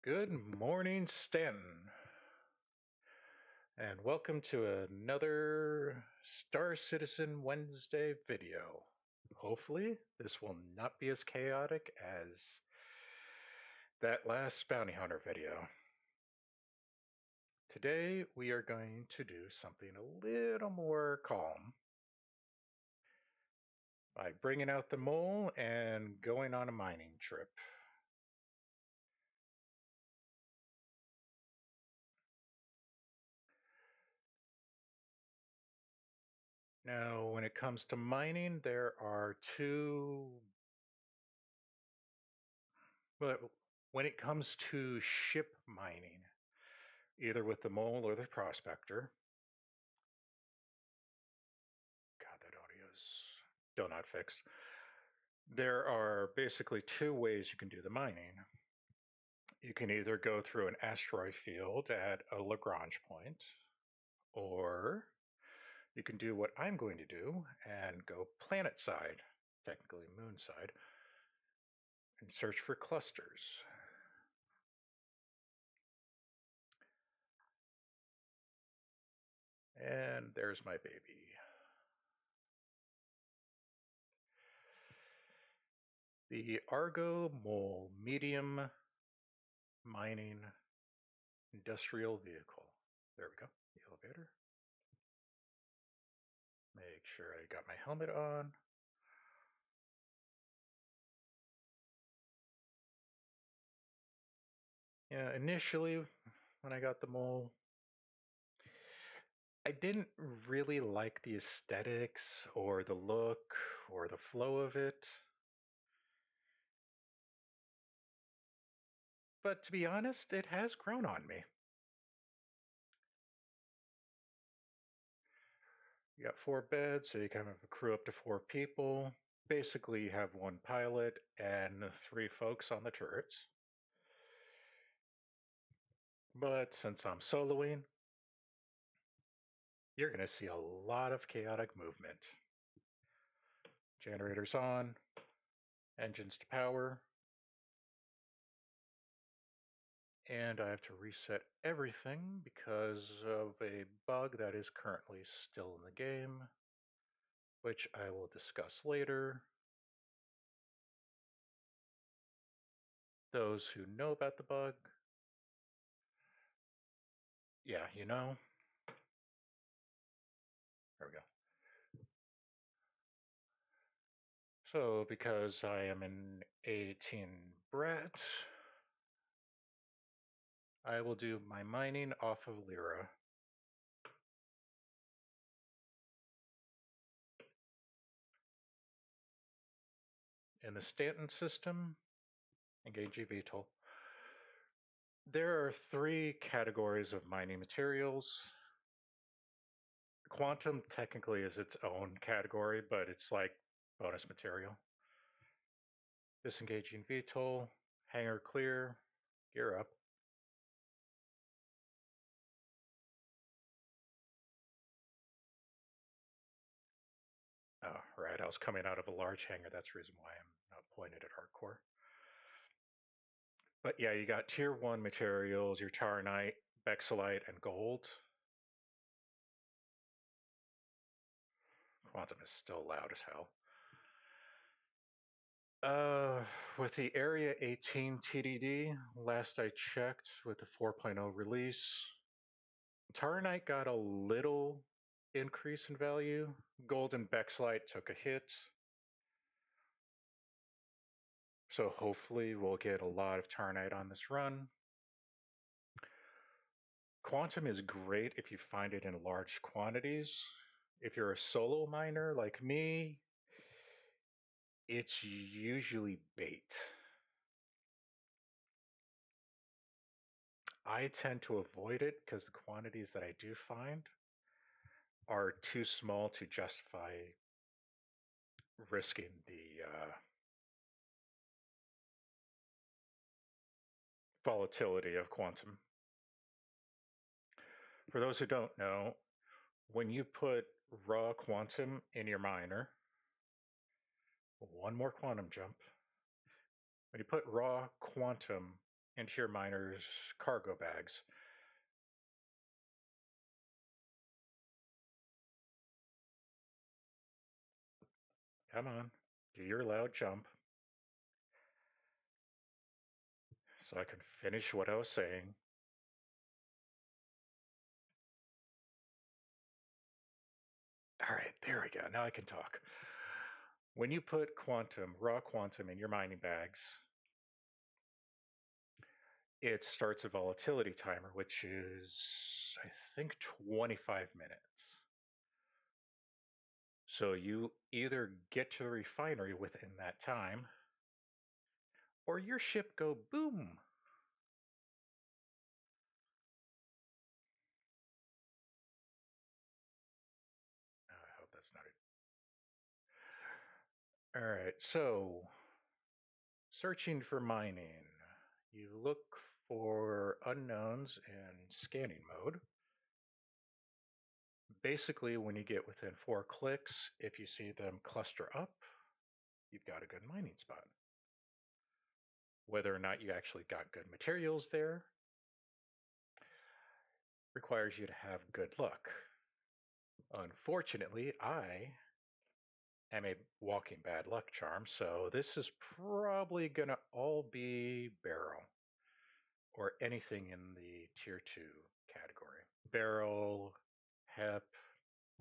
Good morning, Stanton, and welcome to another Star Citizen Wednesday video. Hopefully, this will not be as chaotic as that last bounty hunter video. Today, we are going to do something a little more calm by bringing out the mole and going on a mining trip. Now, when it comes to mining, there are when it comes to ship mining, either with the mole or the prospector. God, that audio is still not fixed. There are basically two ways you can do the mining. You can either go through an asteroid field at a Lagrange point, or you can do what I'm going to do and go planet side, technically moon side, and search for clusters. And there's my baby. The Argo Mole Medium Mining Industrial Vehicle. There we go, the elevator. Make sure I got my helmet on. Yeah, initially when I got the mole, I didn't really like the aesthetics or the look or the flow of it. But to be honest, it has grown on me. You got 4 beds, so you can have a crew up to 4 people. Basically, you have 1 pilot and 3 folks on the turrets. But since I'm soloing, you're going to see a lot of chaotic movement. Generators on, engines to power, and I have to reset everything because of a bug that is currently still in the game, which I will discuss later. Those who know about the bug, yeah, you know. There we go. So because I am an 18 brat, I will do my mining off of Lyra. In the Stanton system, engage VTOL. There are 3 categories of mining materials. Quantum technically is its own category, but it's like bonus material. Disengaging VTOL, hangar clear, gear up. Oh, right, I was coming out of a large hangar. That's the reason why I'm not pointed at hardcore. But yeah, you got tier 1 materials, your taranite, bexelite, and gold. Quantum is still loud as hell. With the Area 18 TDD, last I checked with the 4.0 release, taranite got a little increase in value. Gold and bexelite took a hit. So hopefully we'll get a lot of taranite on this run. Quantum is great if you find it in large quantities. If you're a solo miner like me, it's usually bait. I tend to avoid it because the quantities that I do find are too small to justify risking the volatility of quantum. For those who don't know, when you put raw quantum in your miner, one more quantum jump. When you put raw quantum into your miner's cargo bags. Come on, do your loud jump so I can finish what I was saying. All right, there we go. Now I can talk. When you put raw quantum in your mining bags, it starts a volatility timer, which is, I think, 25 minutes. So you either get to the refinery within that time, or your ship go boom. I hope that's not it. All right, so searching for mining. You look for unknowns in scanning mode. Basically, when you get within 4 clicks, if you see them cluster up, you've got a good mining spot. Whether or not you actually got good materials there requires you to have good luck. Unfortunately, I am a walking bad luck charm, so this is probably going to all be beryl or anything in the tier 2 category. Beryl, hep,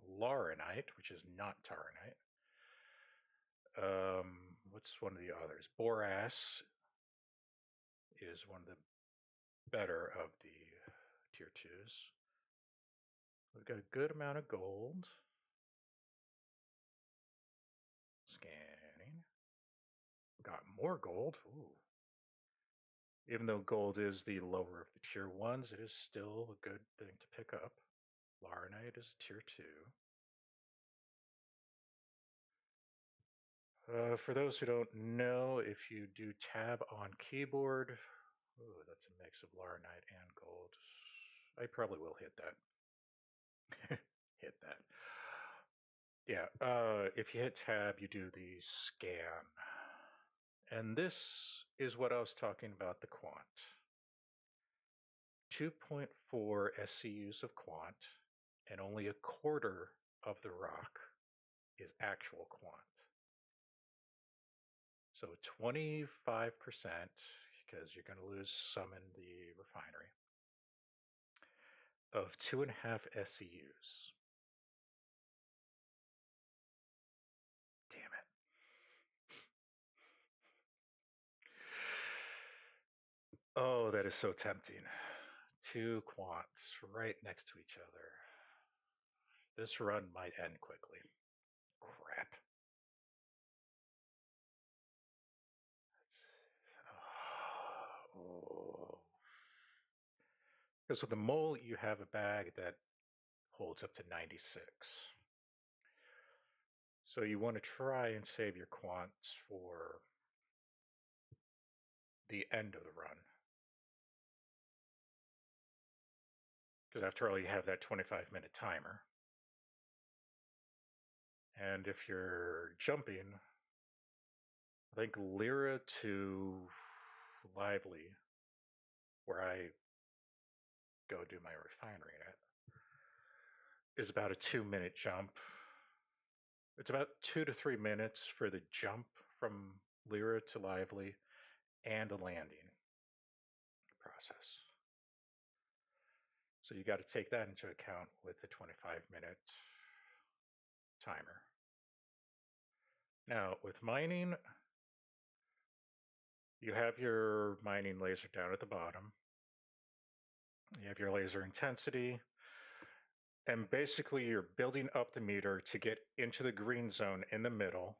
laurinite, which is not taurite. What's one of the others? Borax is one of the better of the tier 2s. We've got a good amount of gold. Scanning. Got more gold. Ooh. Even though gold is the lower of the tier 1s, it is still a good thing to pick up. Laurinite is tier 2. For those who don't know, if you do tab on keyboard, ooh, that's a mix of laurinite and gold. I probably will hit that. Hit that. Yeah, if you hit tab, you do the scan. And this is what I was talking about, the quant. 2.4 SCUs of quant, and only a quarter of the rock is actual quant. So 25%, because you're going to lose some in the refinery, of 2.5 SCUs. Damn it. Oh, that is so tempting. 2 quants right next to each other. This run might end quickly. Crap. Oh. Because with the mole, you have a bag that holds up to 96. So you want to try and save your quants for the end of the run. Because after all, you have that 25-minute timer. And if you're jumping, I think Lyra to Lively, where I go do my refinery at, is about a 2-minute jump. It's about 2 to 3 minutes for the jump from Lyra to Lively and a landing process. So you got to take that into account with the 25-minute timer. Now, with mining, you have your mining laser down at the bottom. You have your laser intensity. And basically, you're building up the meter to get into the green zone in the middle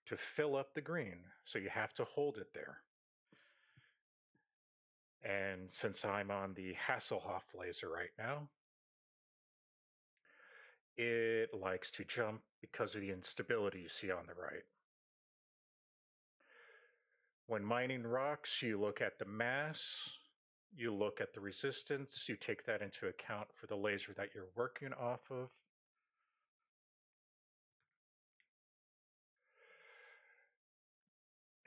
to fill up the green. So you have to hold it there. And since I'm on the Hasselhoff laser right now, it likes to jump because of the instability you see on the right. When mining rocks, you look at the mass, you look at the resistance, you take that into account for the laser that you're working off of.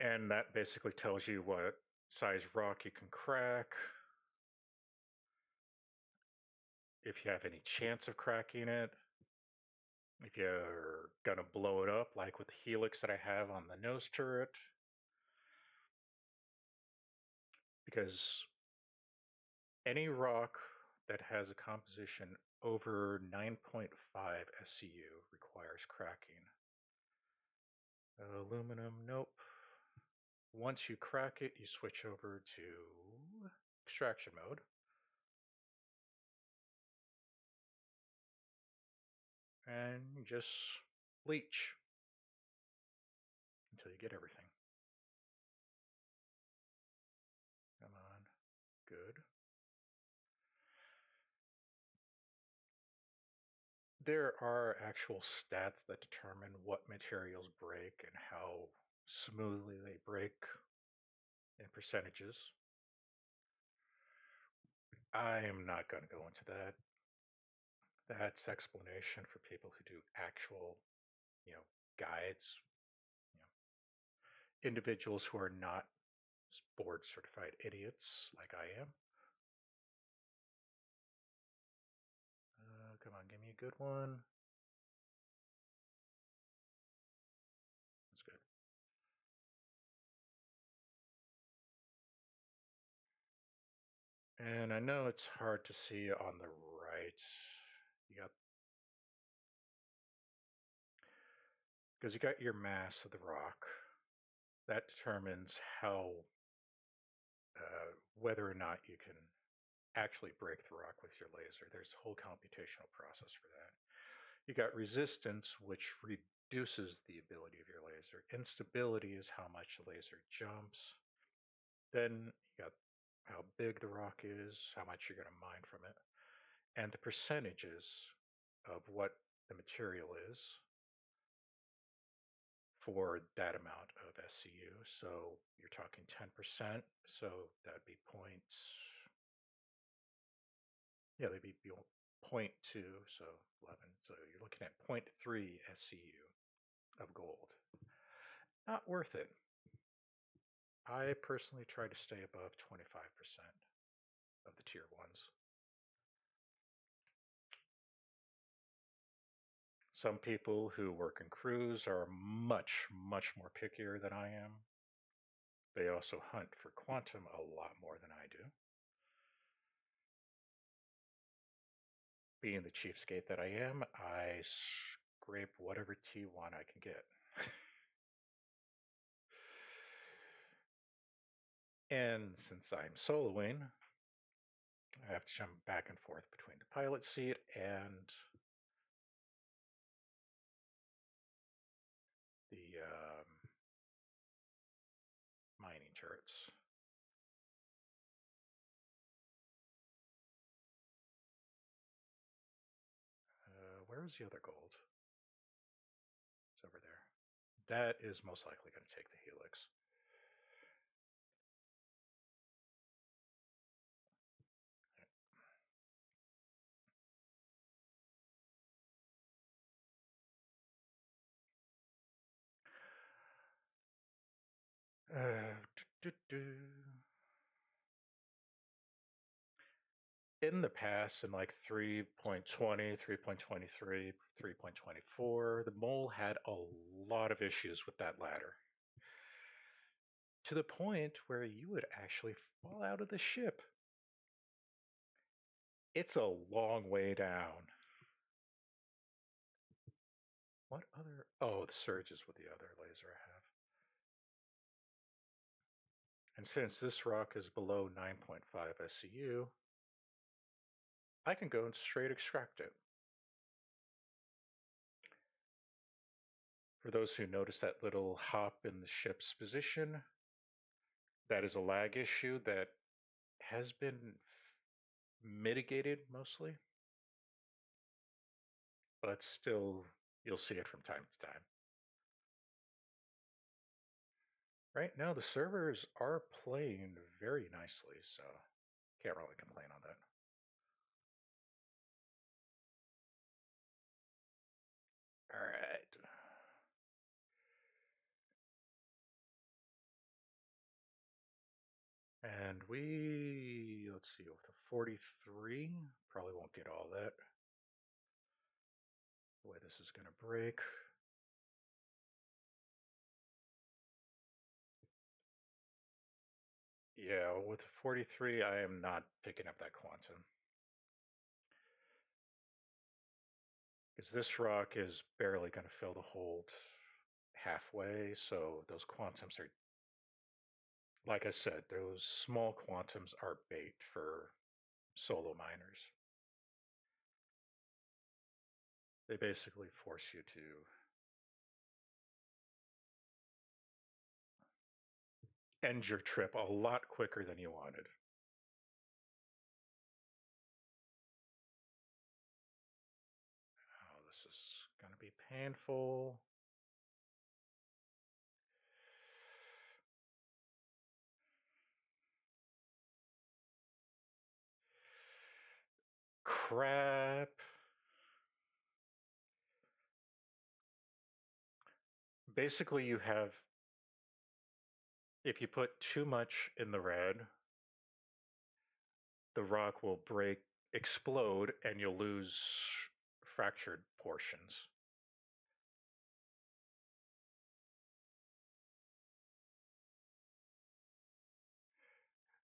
And that basically tells you what size rock you can crack. If you have any chance of cracking it. If you're gonna blow it up, like with the helix that I have on the nose turret. Because any rock that has a composition over 9.5 SCU requires cracking. Aluminum, nope. Once you crack it, you switch over to extraction mode. And you just leach until you get everything. Come on, good. There are actual stats that determine what materials break and how smoothly they break in percentages. I am not going to go into that. That's explanation for people who do actual, guides, individuals who are not board certified idiots like I am. Come on, give me a good one. That's good. And I know it's hard to see on the right. Because you got your mass of the rock. That determines how, whether or not you can actually break the rock with your laser. There's a whole computational process for that. You got resistance, which reduces the ability of your laser. Instability is how much the laser jumps. Then you got how big the rock is, how much you're going to mine from it, and the percentages of what the material is for that amount of SCU. So you're talking 10%. So that'd be points. Yeah, they'd be 0.2, so 11. So you're looking at 0.3 SCU of gold. Not worth it. I personally try to stay above 25% of the tier ones. Some people who work in crews are much, much more pickier than I am. They also hunt for quantum a lot more than I do. Being the cheapskate that I am, I scrape whatever T1 I can get. And since I'm soloing, I have to jump back and forth between the pilot seat and the mining turrets. Where is the other gold? It's over there. That is most likely going to take the helix. In the past, in like 3.20, 3.23, 3.24, the mole had a lot of issues with that ladder. To the point where you would actually fall out of the ship. It's a long way down. What other? Oh, the surge is with the other laser I have. And since this rock is below 9.5 SCU, I can go and straight extract it. For those who notice that little hop in the ship's position, that is a lag issue that has been mitigated mostly, but still you'll see it from time to time. Right now the servers are playing very nicely, so can't really complain on that. All right. let's see, with the 43, probably won't get all that. The way this is going to break. Yeah, with 43, I am not picking up that quantum. Because this rock is barely going to fill the hold halfway, so those quantums are, like I said, those small quantums are bait for solo miners. They basically force you to end your trip a lot quicker than you wanted. Oh, this is going to be painful. Crap. Basically, you have, if you put too much in the red, the rock will break, explode, and you'll lose fractured portions.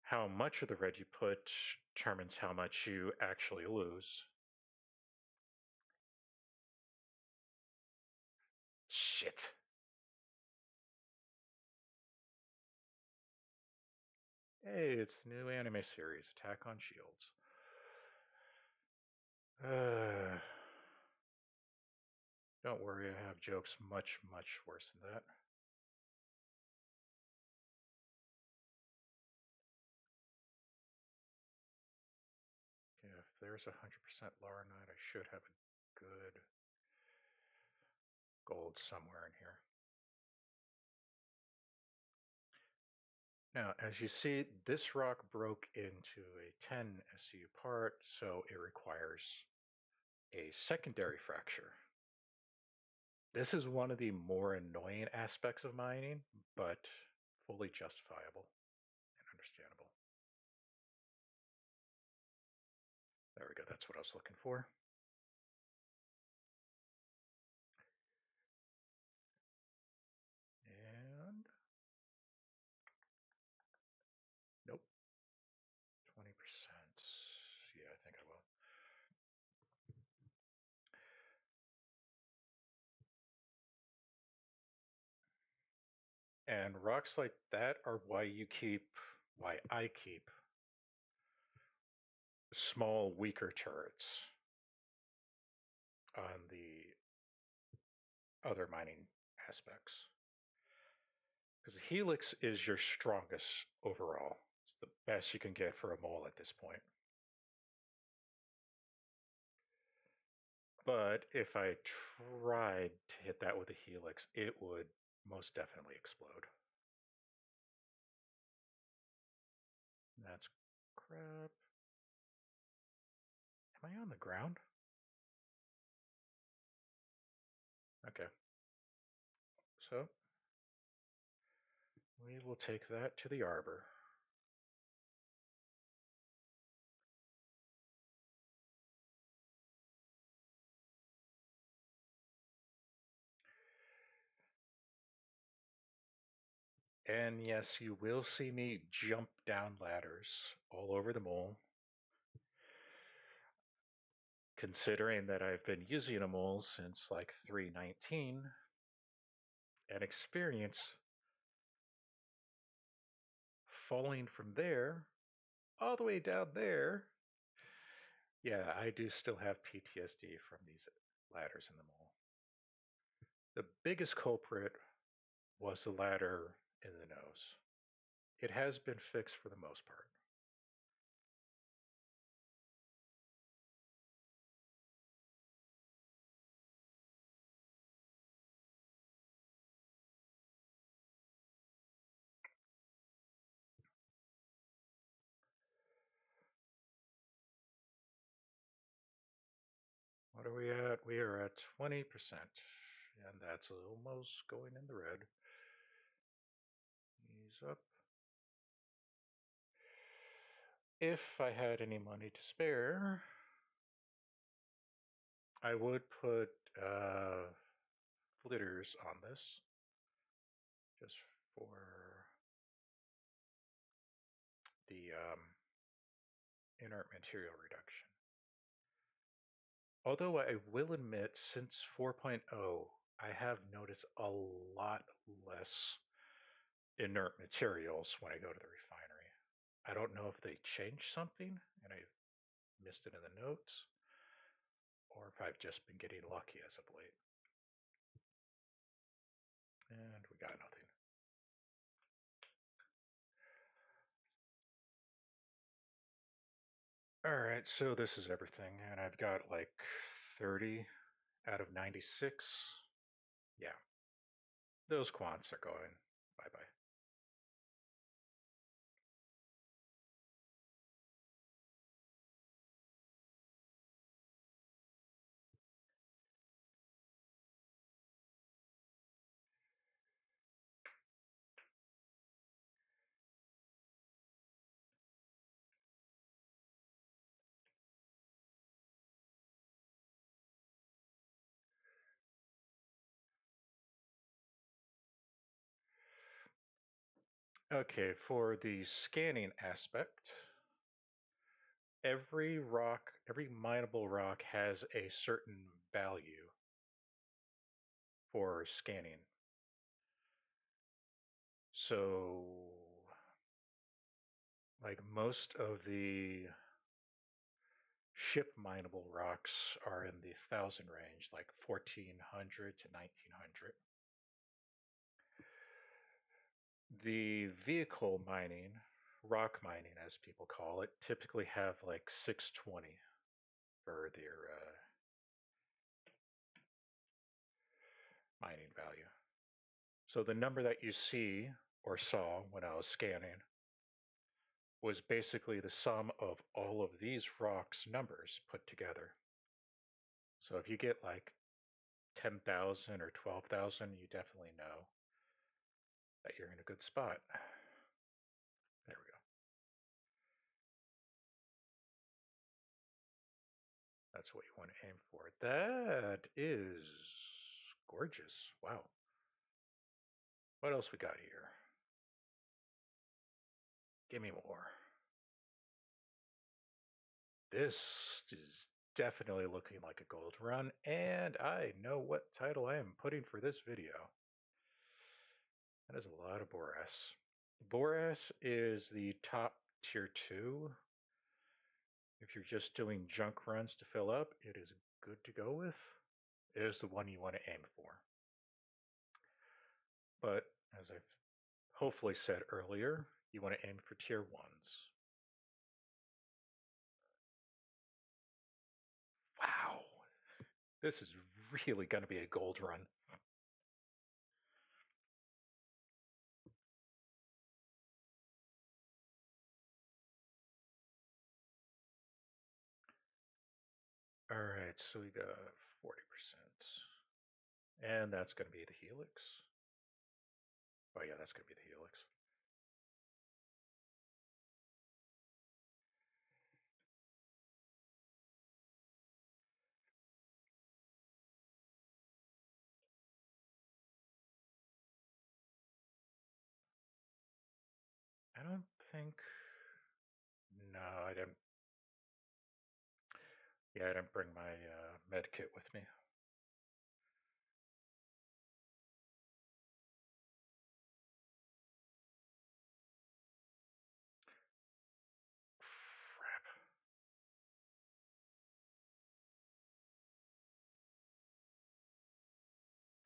How much of the red you put determines how much you actually lose. Shit. Hey, it's the new anime series, Attack on Shields. Don't worry, I have jokes much, much worse than that. Okay, if there's 100% laurinite, I should have a good gold somewhere in here. Now, as you see, this rock broke into a 10 SU part, so it requires a secondary fracture. This is one of the more annoying aspects of mining, but fully justifiable and understandable. There we go, that's what I was looking for. And nope, 20%. Yeah, I think I will. And rocks like that are why I keep small, weaker turrets on the other mining aspects. Because the helix is your strongest overall. It's the best you can get for a mole at this point. But if I tried to hit that with a helix, it would most definitely explode. That's crap. Am I on the ground? Okay. So we will take that to the arbor. And yes, you will see me jump down ladders all over the mole. Considering that I've been using a mole since like 319 and experience falling from there all the way down there. Yeah, I do still have PTSD from these ladders in the mole. The biggest culprit was the ladder in the nose. It has been fixed for the most part. What are we at? We are at 20%, and that's almost going in the red. Ease up. If I had any money to spare, I would put flitters on this just for the inert material reduction. Although I will admit, since 4.0, I have noticed a lot less inert materials when I go to the refinery. I don't know if they changed something and I missed it in the notes, or if I've just been getting lucky as of late. And we got nothing. All right, so this is everything, and I've got like 30 out of 96. Yeah, those quants are going bye-bye. Okay, for the scanning aspect, every mineable rock has a certain value for scanning. So, like most of the ship mineable rocks are in the 1,000 range, like 1,400 to 1,900. The vehicle mining, rock mining as people call it, typically have like 620 for their mining value. So the number that you see or saw when I was scanning was basically the sum of all of these rocks numbers put together. So if you get like 10,000 or 12,000, you definitely know that you're in a good spot. There we go. That's what you want to aim for. That is gorgeous. Wow. What else we got here? Give me more. This is definitely looking like a gold run, and I know what title I am putting for this video. That is a lot of Boras. Boras is the top tier 2. If you're just doing junk runs to fill up, it is good to go with. It is the one you want to aim for. But as I've hopefully said earlier, you want to aim for tier 1s. Wow, this is really going to be a gold run. All right, so we got 40%. And that's going to be the helix. Oh yeah, that's going to be the helix. I don't think... No, I didn't. Yeah, I didn't bring my med kit with me. Crap.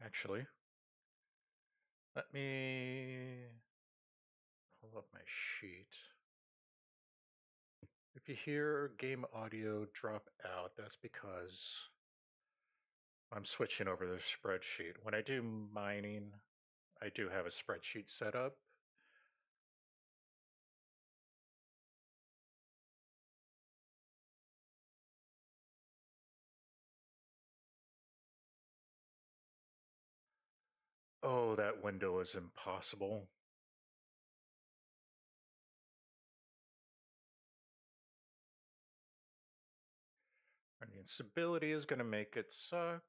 Actually, let me pull up my sheet. If you hear game audio drop out, that's because I'm switching over to the spreadsheet. When I do mining, I do have a spreadsheet set up. Oh, that window is impossible. instability is going to make it suck.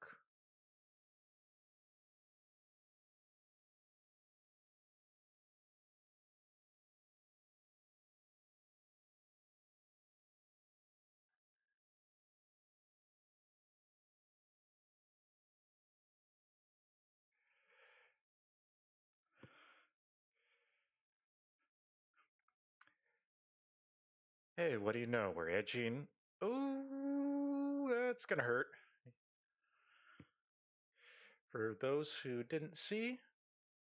Hey, what do you know? We're edging. Ooh, that's going to hurt. For those who didn't see,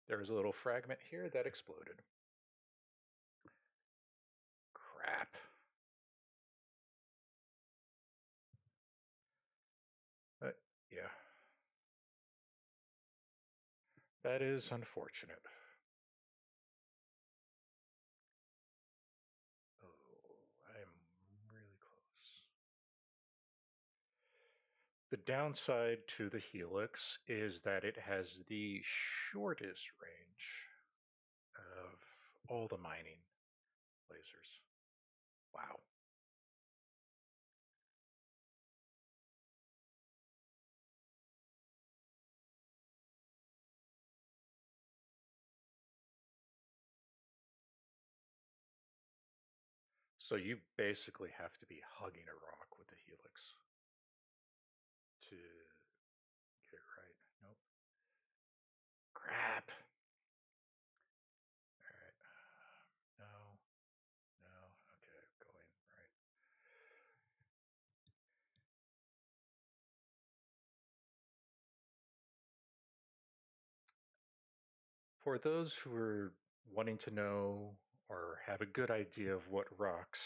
there was a little fragment here that exploded. Crap. But yeah, that is unfortunate. Oh, I'm really close. The downside to the Helix is that it has the shortest range of all the mining lasers. Wow. So you basically have to be hugging a rock with the Helix to get it right. Nope. Crap. All right. No. No. Okay. Going right. For those who are wanting to know or have a good idea of what rocks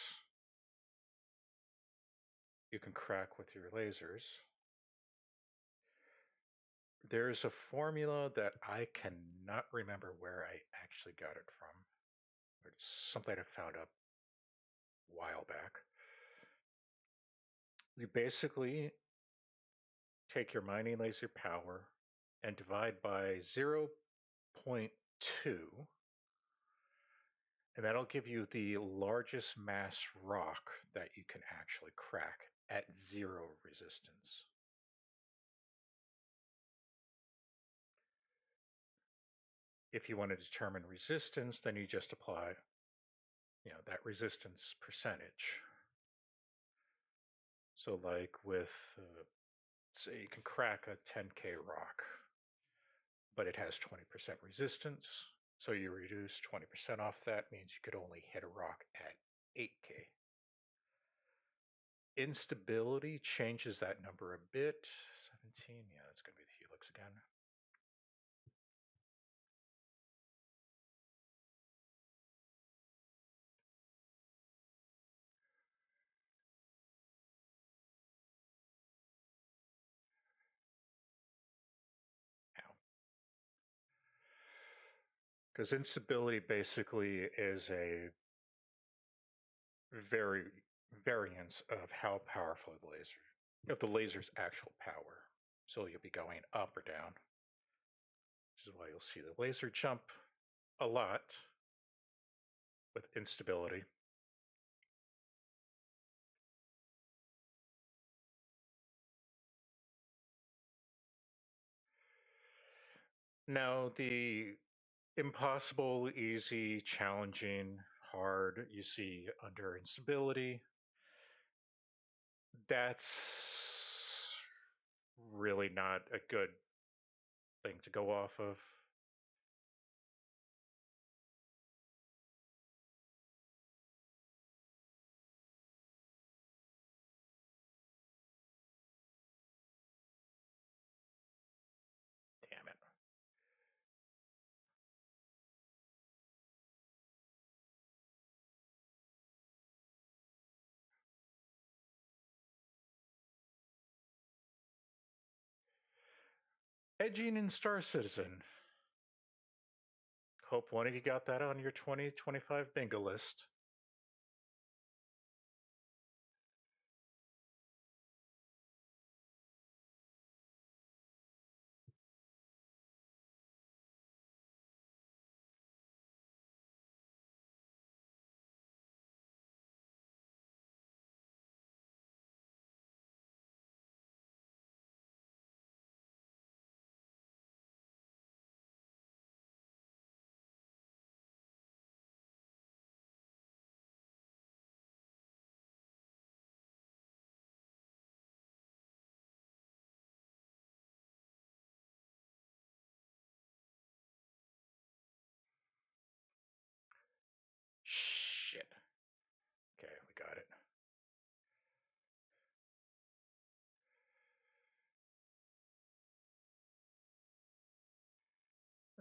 you can crack with your lasers, there's a formula that I cannot remember where I actually got it from. It's something I found up a while back. You basically take your mining laser power and divide by 0.2, and that'll give you the largest mass rock that you can actually crack at 0 resistance. If you want to determine resistance, then you just apply, that resistance percentage. So like with, say you can crack a 10K rock, but it has 20% resistance. So you reduce 20% off that means you could only hit a rock at 8K. Instability changes that number a bit. 17, yeah, that's going to be the Helix again. Now, because instability basically is a variance of how powerful the laser, of the laser's actual power. So you'll be going up or down, which is why you'll see the laser jump a lot with instability. Now, the impossible, easy, challenging, hard you see under instability, that's really not a good thing to go off of. Damn it. Edging in Star Citizen. Hope one of you got that on your 2025 bingo list.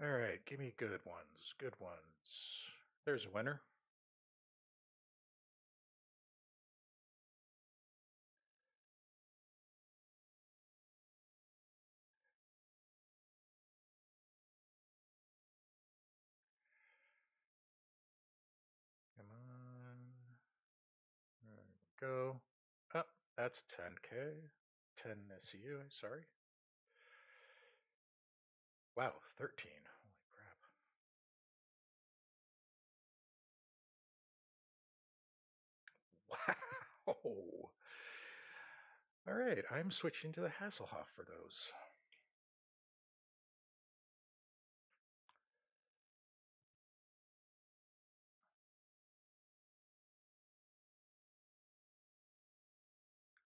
All right, give me good ones, good ones. There's a winner. Come on. There we go. Oh, that's 10K. 10 SEU, sorry. Wow, 13. Holy crap. Wow. All right, I'm switching to the Hasselhoff for those.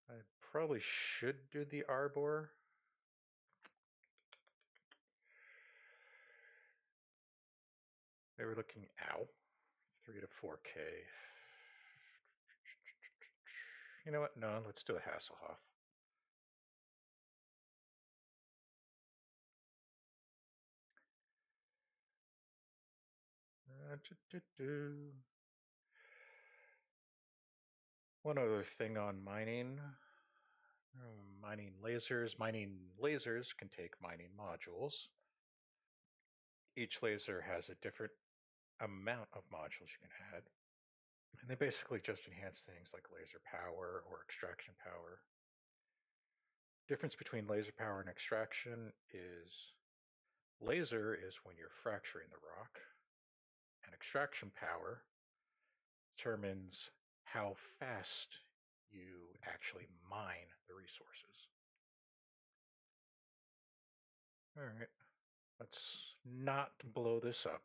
I probably should do the Arbor. They were looking, ow, 3 to 4K. You know what? No, let's do the Hasselhoff. One other thing on mining. Mining lasers. Mining lasers can take mining modules. Each laser has a different amount of modules you can add. And they basically just enhance things like laser power or extraction power. Difference between laser power and extraction is laser is when you're fracturing the rock, and extraction power determines how fast you actually mine the resources. All right, let's not blow this up.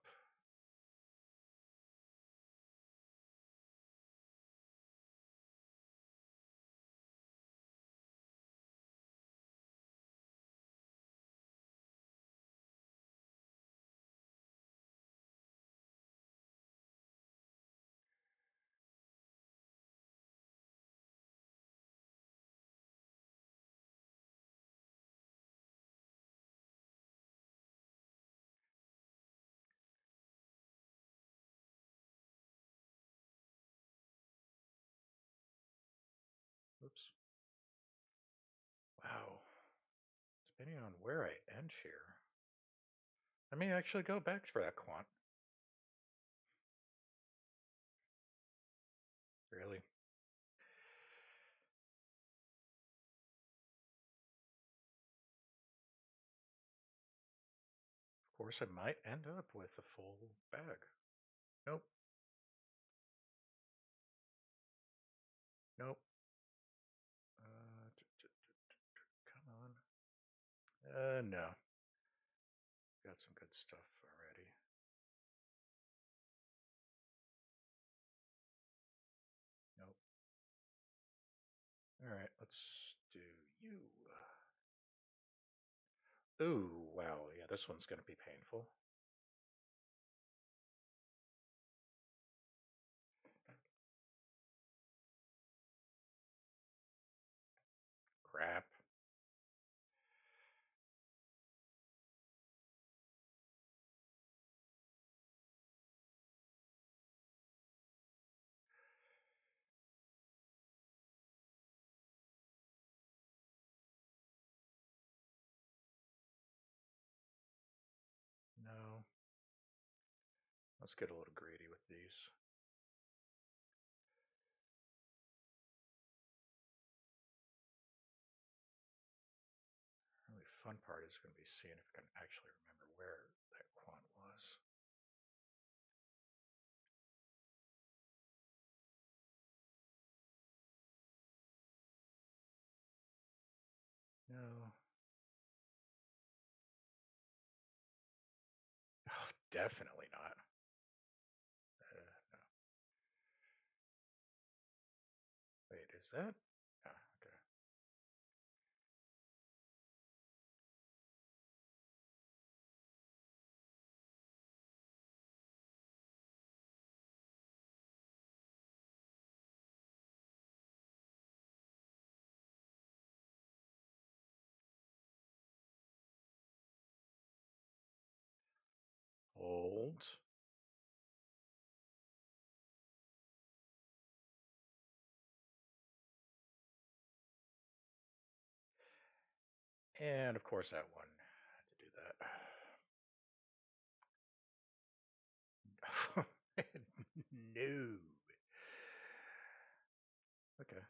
Oops. Wow. Depending on where I end here, I may actually go back for that quant. Really? Of course, I might end up with a full bag. Nope. Nope. Come on. No. Got some good stuff already. Nope. All right, let's do you. Ooh, wow. Yeah, this one's going to be painful. Crap. No. Let's get a little greedy with these. Really fun part is going to be seeing if I can actually remember where that quant was. No. Oh, definitely not. No. Wait, is that? Ah, okay. hold. And of course that one had to do that. No. Okay.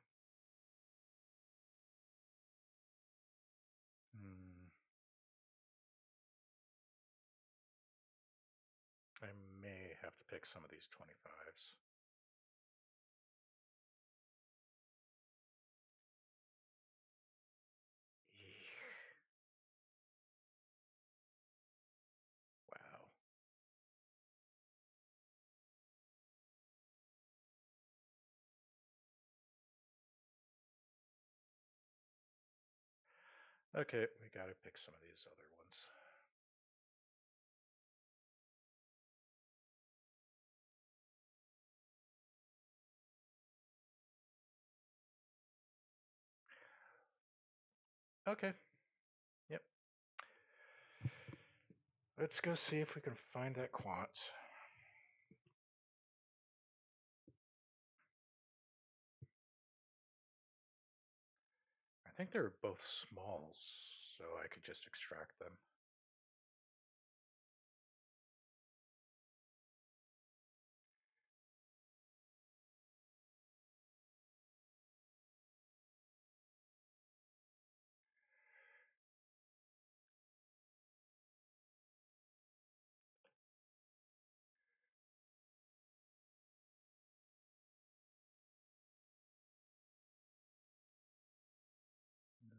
I may have to pick some of these 25s. Wow. Okay, we got to pick some of these other ones. Okay. Yep. Let's go see if we can find that quant. I think they're both smalls, so I could just extract them.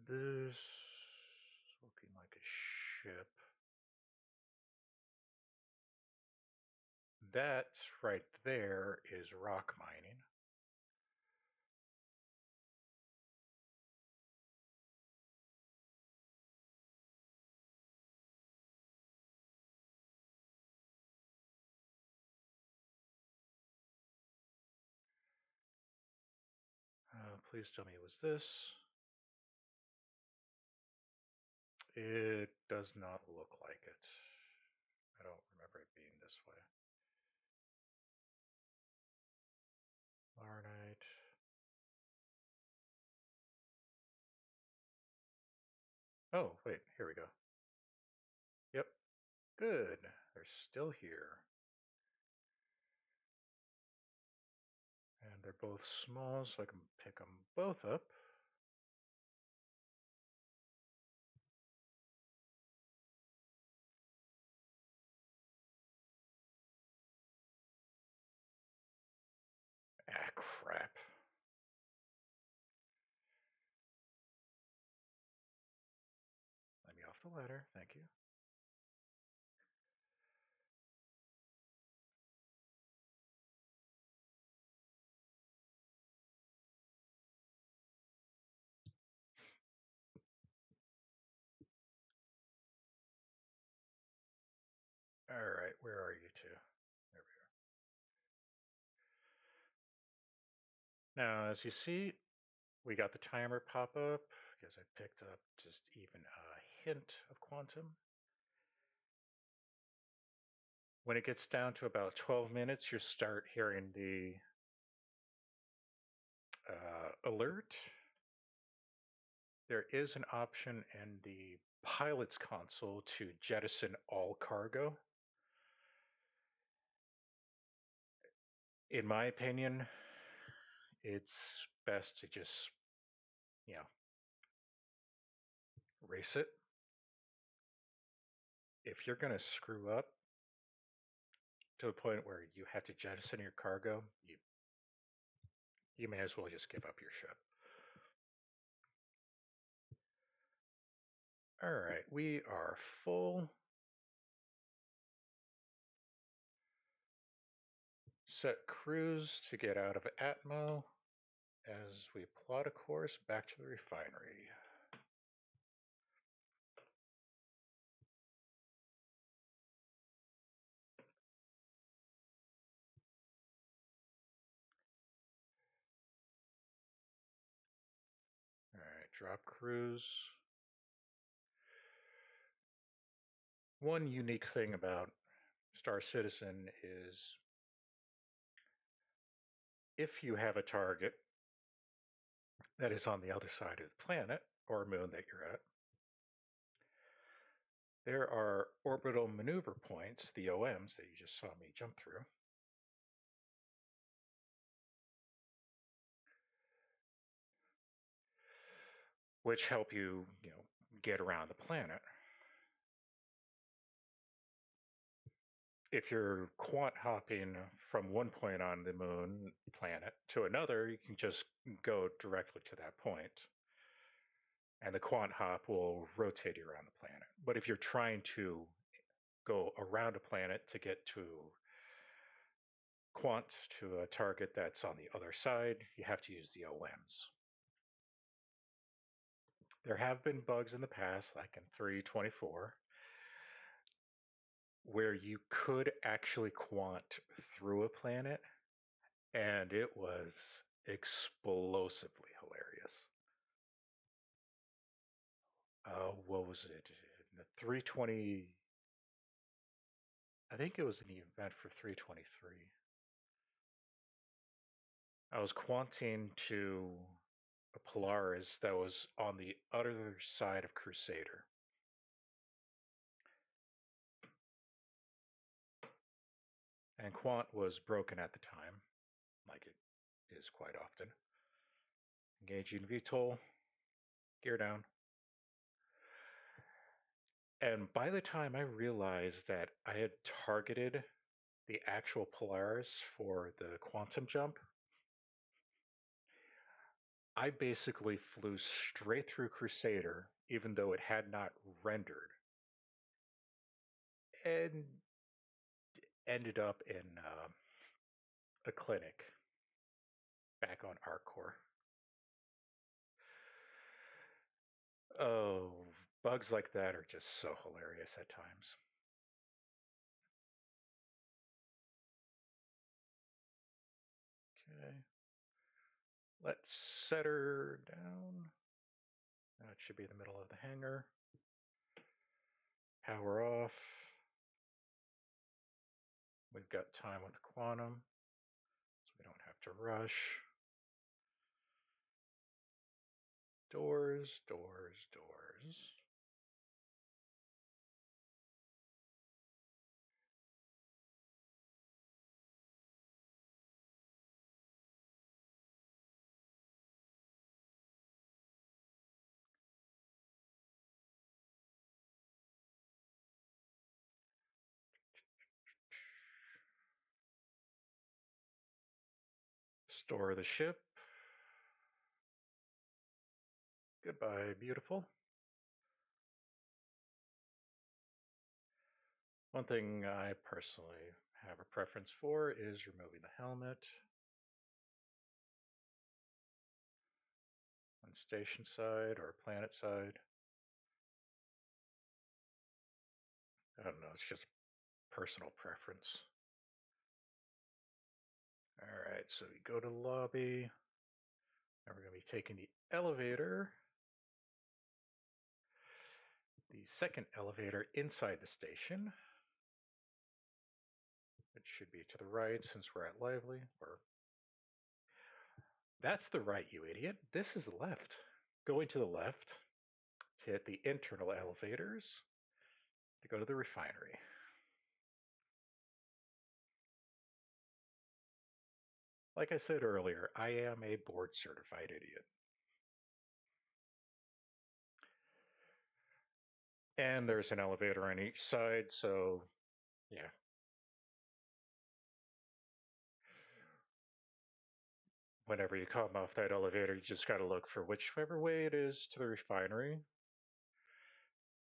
This is looking like a ship. That right there is rock mining. Please tell me it was this. It does not look like it. I don't remember it being this way. Larnite. Oh, wait, here we go. Yep, good. They're still here. And they're both small, so I can pick them both up. Ah, crap. Let me off the ladder, thank you. All right, where are you two? There we are. Now, as you see, we got the timer pop up because I picked up just even a hint of quantum. When it gets down to about 12 minutes, you start hearing the alert. There is an option in the pilot's console to jettison all cargo. In my opinion, it's best to just, race it. If you're going to screw up to the point where you have to jettison your cargo, you may as well just give up your ship. All right, we are full. Set cruise to get out of Atmo as we plot a course back to the refinery. All right, drop cruise. One unique thing about Star Citizen is if you have a target that is on the other side of the planet or moon that you're at, there are orbital maneuver points, the OMs that you just saw me jump through, which help you, get around the planet. If you're quant hopping from one point on the moon planet to another, you can just go directly to that point, and the quant hop will rotate you around the planet. But if you're trying to go around a planet to get to quant to a target that's on the other side, you have to use the OMs. There have been bugs in the past, like in 3.24, where you could actually quant through a planet, and it was explosively hilarious. What was it? The 320, I think it was an event for 323. I was quanting to a Polaris that was on the other side of Crusader. And quant was broken at the time, like it is quite often. Engaging VTOL, gear down. And by the time I realized that I had targeted the actual Polaris for the quantum jump, I basically flew straight through Crusader, even though it had not rendered, and ended up in a clinic back on ArcCore. Oh, bugs like that are just so hilarious at times. Okay. Let's set her down. Now it should be in the middle of the hangar. Power off. We've got time with quantum, so we don't have to rush. Doors, doors, doors. Store the ship. Goodbye, beautiful. One thing I personally have a preference for is removing the helmet on station side or planet side. I don't know, it's just personal preference. All right, so we go to the lobby. Now we're going to be taking the elevator, the second elevator inside the station. It should be to the right since we're at Lively. Or that's the right, you idiot. This is the left. Going to the left to hit the internal elevators to go to the refinery. Like I said earlier, I am a board certified idiot. And there's an elevator on each side, so yeah. Whenever you come off that elevator, you just got to look for whichever way it is to the refinery.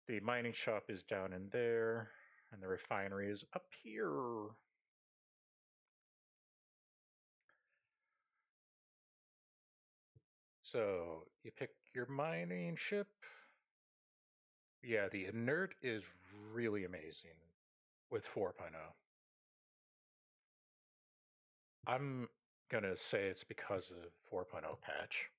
The mining shop is down in there, and the refinery is up here. So you pick your mining ship. Yeah, the inert is really amazing with 4.0. I'm going to say it's because of 4.0 patch.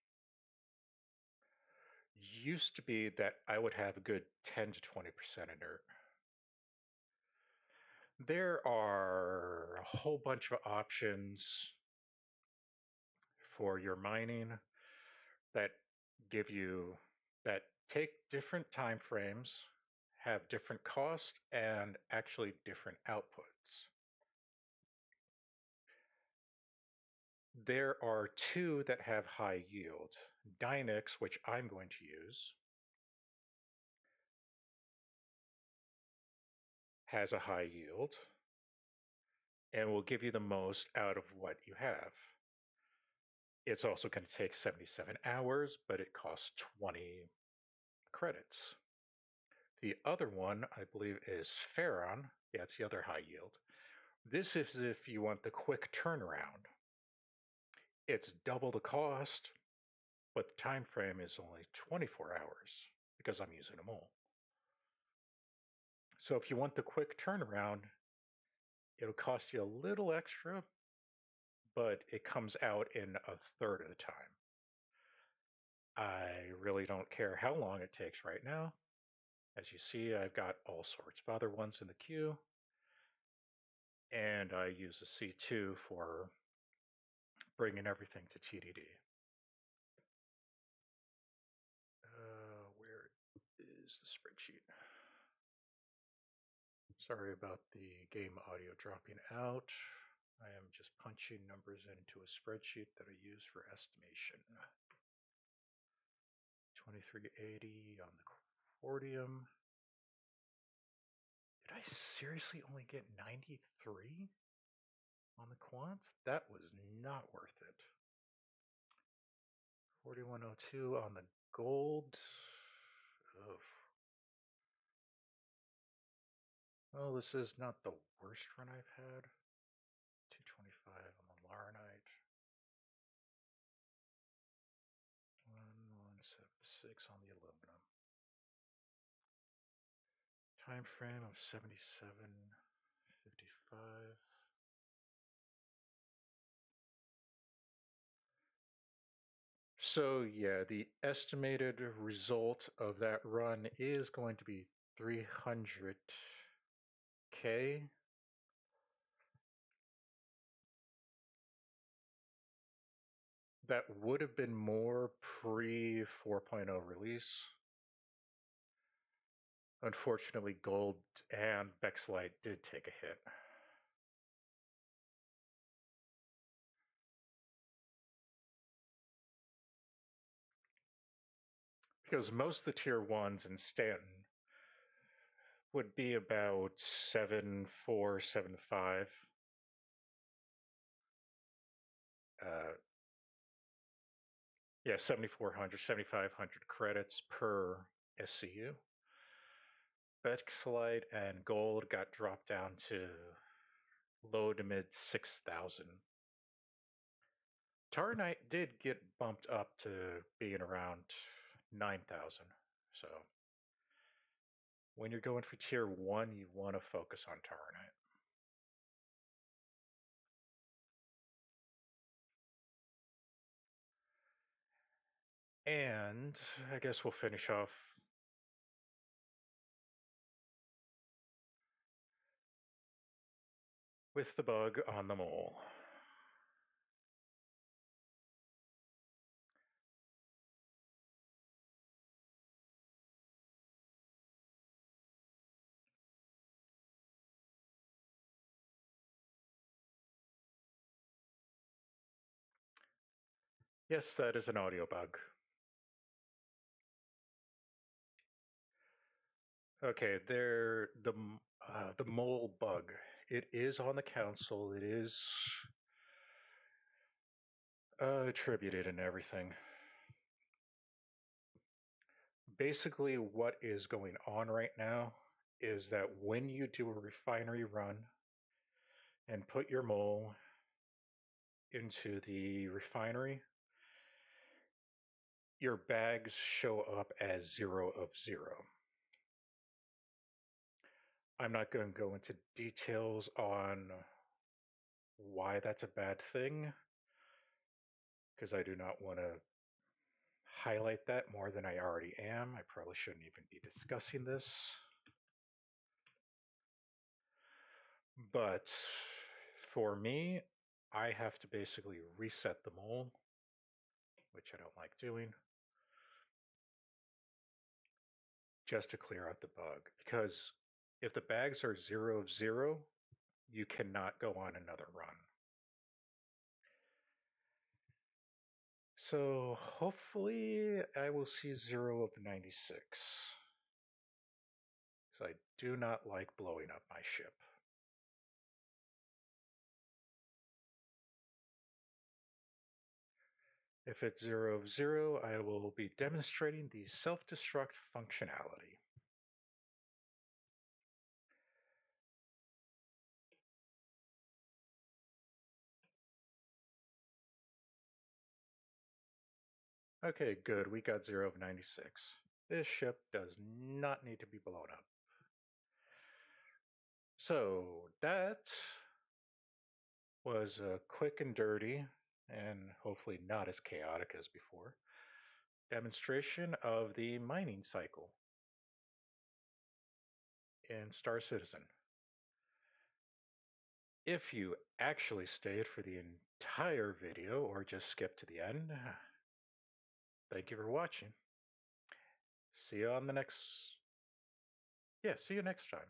Used to be that I would have a good 10 to 20% inert. There are a whole bunch of options for your mining that give you that take different time frames, have different costs, and actually different outputs. There are two that have high yield. Dynex, which I'm going to use, has a high yield and will give you the most out of what you have. It's also going to take 77 hours, but it costs 20 credits. The other one, I believe, is Ferron. Yeah, it's the other high yield. This is if you want the quick turnaround. It's double the cost, but the time frame is only 24 hours because I'm using them all. So if you want the quick turnaround, it'll cost you a little extra, but it comes out in a third of the time. I really don't care how long it takes right now. As you see, I've got all sorts of other ones in the queue, and I use a C2 for bringing everything to TDD. Where is the spreadsheet? Sorry about the game audio dropping out. I am just punching numbers into a spreadsheet that I use for estimation. 2380 on the Cordium. Did I seriously only get 93 on the quant? That was not worth it. 4102 on the gold. Ugh. Well, this is not the worst run I've had. 225 on the Laranite. 1176 on the aluminum. Time frame of 77.55. So yeah, the estimated result of that run is going to be 300K. That would have been more pre 4.0 release. Unfortunately, gold and Bexlite did take a hit. Because most of the tier ones in Stanton would be about 7.4, 7.5. Yeah, 7,400, 7,500 credits per SCU. Bexlite and gold got dropped down to low to mid 6,000. Taranite did get bumped up to being around 9,000. So when you're going for tier 1, you want to focus on Taranite. And I guess we'll finish off with the bug on the mole. Yes, that is an audio bug. Okay, the mole bug. It is on the council. It is attributed and everything. Basically, what is going on right now is that when you do a refinery run and put your mole into the refinery, your bags show up as 0 of 0. I'm not going to go into details on why that's a bad thing, because I do not want to highlight that more than I already am. I probably shouldn't even be discussing this. But for me, I have to basically reset the mole, which I don't like doing, just to clear out the bug. Because if the bags are 0 of 0, you cannot go on another run. So hopefully I will see 0 of 96. Because I do not like blowing up my ship. If it's 0 of 0, I will be demonstrating the self-destruct functionality. Okay, good. We got 0 of 96. This ship does not need to be blown up. So that was a quick and dirty, and hopefully not as chaotic as before, demonstration of the mining cycle in Star Citizen. If you actually stayed for the entire video or just skipped to the end, thank you for watching. See you on the next... Yeah, see you next time.